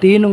3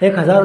1000